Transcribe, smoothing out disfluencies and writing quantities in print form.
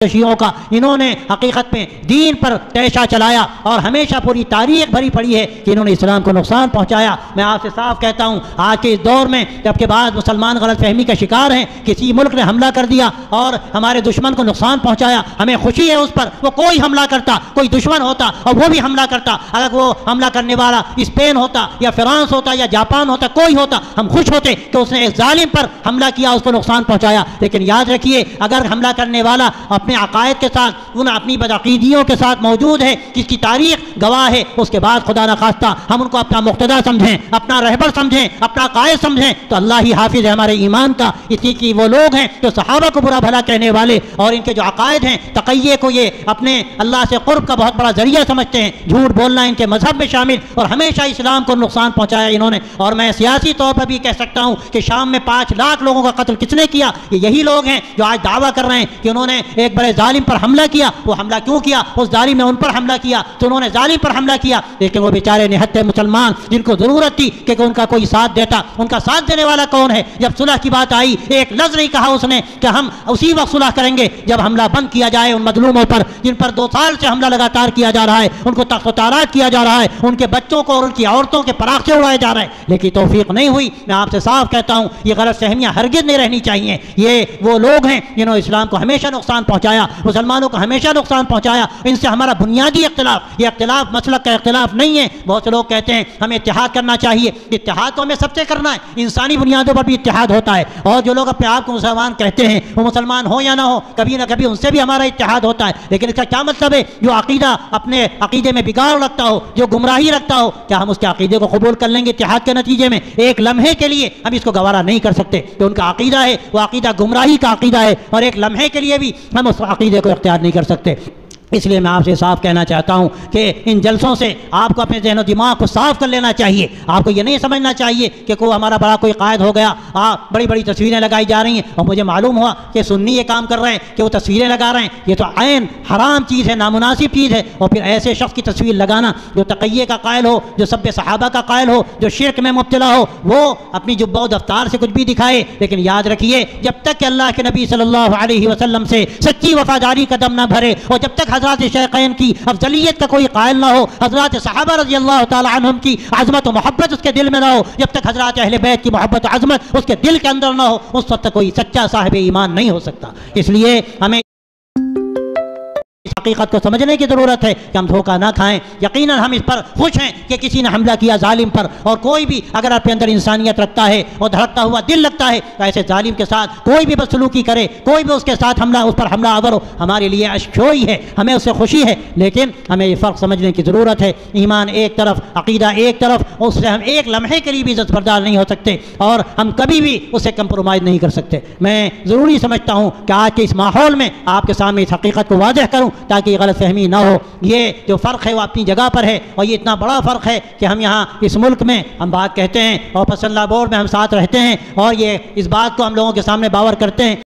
शियों का, इन्होंने हकीकत में दीन पर तैशा चलाया और हमेशा पूरी तारीख भरी पड़ी है कि इन्होंने इस्लाम को नुकसान पहुँचाया। मैं आपसे साफ कहता हूँ, आज के इस दौर में जबकि बाद मुसलमान गलत फहमी का शिकार हैं, किसी मुल्क ने हमला कर दिया और हमारे दुश्मन को नुकसान पहुँचाया, हमें खुशी है उस पर। वो कोई हमला करता, कोई दुश्मन होता और वो भी हमला करता, अगर वो हमला करने वाला स्पेन होता या फ्रांस होता या जापान होता, कोई होता, हम खुश होते कि उसने एक जालिम पर हमला किया, उसको नुकसान पहुँचाया। लेकिन याद रखिए, अगर हमला करने वाला अपने अकायद के साथ, उन अपनी बदअकीदियों के साथ मौजूद है, जिसकी तारीख गवाह है, उसके बाद खुदा न खास्ता हम उनको अपना मुक्तदा समझें, अपना रहबर समझें, अपना कायद समझें, तो अल्लाह ही हाफिज है हमारे ईमान का। इसी की वो लोग हैं जो सहाबा को बुरा भला कहने वाले और इनके जो अकायद हैं, तक़य्ये को ये अपने अल्लाह से क़ुर्ब का बहुत बड़ा जरिया समझते हैं। झूठ बोलना इनके मजहब में शामिल और हमेशा इस्लाम को नुकसान पहुँचाया इन्होंने। और मैं सियासी तौर पर भी कह सकता हूँ कि शाम में 5 लाख लोगों का कत्ल किसने किया? ये यही लोग हैं जो आज दावा कर रहे हैं कि उन्होंने एक बड़े जालिम पर हमला किया। वो हमला क्यों किया? उस जालिम ने उन पर हमला किया तो उन्होंने जालिम पर हमला किया। लेकिन वो बेचारे निहत्थे मुसलमान जिनको ज़रूरत थी कि उनका कोई साथ देता, उनका साथ देने वाला कौन है? जब सुलह की बात आई, एक लफ्ज़ नहीं कहा उसने कि हम उसी वक्त सुलह करेंगे जब हमला बंद किया जाए उन मजलूमों पर जिन पर 2 साल से हमला लगातार किया जा रहा है, उनको तख्त-ओ-ताराज किया जा रहा है, उनके बच्चों को और उनकी औरतों के पराखे उड़ाए जा रहे हैं। लेकिन तौफीक नहीं हुई। मैं आपसे साफ कहता हूँ, ये गलत फहमियाँ हरगिज़ नहीं रहनी चाहिए। ये वो लोग हैं जिन्होंने इस्लाम को हमेशा नुकसान पहुँचाया, मुसलमानों को हमेशा नुकसान पहुँचाया। इनसे हमारा बुनियादी इख्तिलाफ, ये इख्तिलाफ मसलक का इख्तिलाफ नहीं है। बहुत से लोग कहते हैं हमें इत्तेहाद करना चाहिए। इत्तेहाद तो हमें सबसे करना है, इंसानी बुनियादों पर भी इत्तेहाद होता है। और जो लोग अपने आप को मुसलमान कहते हैं, वो मुसलमान हो या ना हो, कभी ना कभी उनसे भी हमारा इत्तेहाद होता है। लेकिन इसका क्या मतलब है? जो अकीदा अपने अकीदे में बिगाड़ रखता हो, जो गुमराही रखता हो, क्या हम उसके अकीदे को कबूल कर लेंगे इत्तेहाद के नतीजे में? एक लम्हे के लिए हम इसको गवारा नहीं कर सकते। तो उनका अकीदा है, वो अकीदा गुमराही का अकीदा है और एक लम्हे के लिए भी हम उस अकीदे को इख्तियार नहीं कर सकते। इसलिए मैं आपसे साफ कहना चाहता हूँ कि इन जलसों से आपको अपने ज़हन और दिमाग को साफ कर लेना चाहिए। आपको ये नहीं समझना चाहिए कि कोई हमारा बड़ा कोई कायद हो गया, बड़ी बड़ी तस्वीरें लगाई जा रही हैं और मुझे मालूम हुआ कि सुन्नी ये काम कर रहे हैं कि वो तस्वीरें लगा रहे हैं। ये तो ऐन हराम चीज़ है, नामुनासिब चीज़ है। और फिर ऐसे शख्स की तस्वीर लगाना जो तक़य्ये का कायल हो, जो सब्ब सहाबा का कायल हो, जो शिर्क में मुब्तला हो, वो अपनी जुब्बा दफ्तार से कुछ भी दिखाए। लेकिन याद रखिए, जब तक कि अल्लाह के नबी सल्लल्लाहु अलैहि वसल्लम से सच्ची वफादारी कदम न भरे और जब तक हज़रत शेखैन की अफजलियत का कोई कायल ना हो, हज़रत सहाबा रज़ी अल्लाह तआला अन्हुम की अज़मत और मोहब्बत उसके दिल में ना हो, जब तक हज़रत अहले बैत की मोहब्बत और अज़मत उसके दिल के अंदर ना हो, उस वक्त कोई सच्चा साहिब ईमान नहीं हो सकता। इसलिए हमें हकीकत को समझने की ज़रूरत है कि हम धोखा ना खाएं। यकीनन हम इस पर खुश हैं कि किसी ने हमला किया जालिम पर, और कोई भी अगर अपने अंदर इंसानियत रखता है और धड़कता हुआ दिल लगता है तो ऐसे जालिम के साथ कोई भी बदसलूकी करे, कोई भी उसके साथ उस पर हमला आवर हो, हमारे लिए अशोई है, हमें उससे खुशी है। लेकिन हमें ये फ़र्क समझने की ज़रूरत है। ईमान एक तरफ, अकीदा एक तरफ, उससे हम एक लम्हे के लिए भी इज़्ज़तबरदार नहीं हो सकते और हम कभी भी उससे कंप्रोमाइज़ नहीं कर सकते। मैं ज़रूरी समझता हूँ कि आज के इस माहौल में आपके सामने इस हकीकत को वाज़ह करूँ ताकि गलत फहमी ना हो। ये जो फ़र्क है वो अपनी जगह पर है और ये इतना बड़ा फ़र्क है कि हम यहाँ इस मुल्क में हम बात कहते हैं और पसंदा बोर्ड में हम साथ रहते हैं और ये इस बात को हम लोगों के सामने बावर करते हैं।